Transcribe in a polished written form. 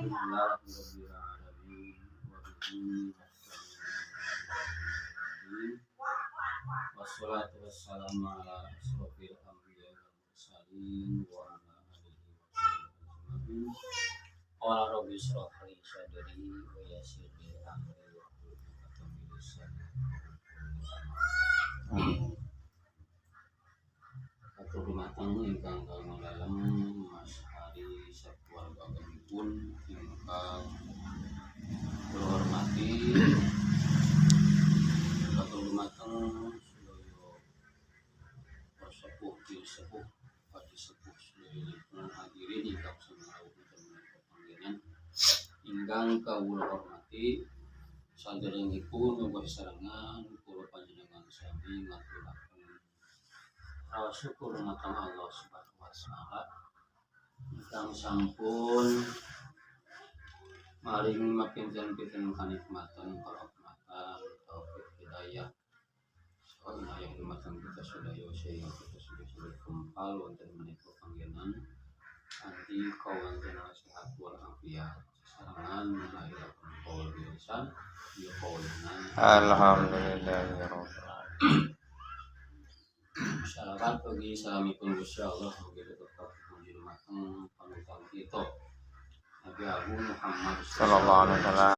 Alhamdulillahirabbil alamin wa bihi nasta'in. Wassalatu wassalamu ala asrofil anbiya wal mursalin wa ala alihi wa sahbihi ajmain. Qala rabbi shrah li sadri wa yassir li amri wahlul 'uqdatam min lisani yafqahu qawli. Ingkang kang dalam Mas Hari sakeluarga pun ingkang kula hormati katur dumateng sedaya sepuh sepuh padi sepuh sedaya hadirin ingkang sami menika panggengan ingkang kawula hormati saderengipun uga sesarengan kula panjenengan sami ngaturaken rasa syukur dumateng Allah Subhanahu wa taala ingkang sampun maringi mapinten-pinten kanikmatan karahmatan taufik hidayah saha yang dumateng kita sedaya sehingga kita sudah kempal wonten menika panggenan kanthi kawanten sehat wal afiat sesarengan lahiraken qaul lisan ya qaulna alhamdulillahirabbil alamin. Salawat bagi salamipun Gusti Allah mugi tetep mugi dumateng panutan kita Nabi Agung Muhammad sallallahu alaihi wasallam.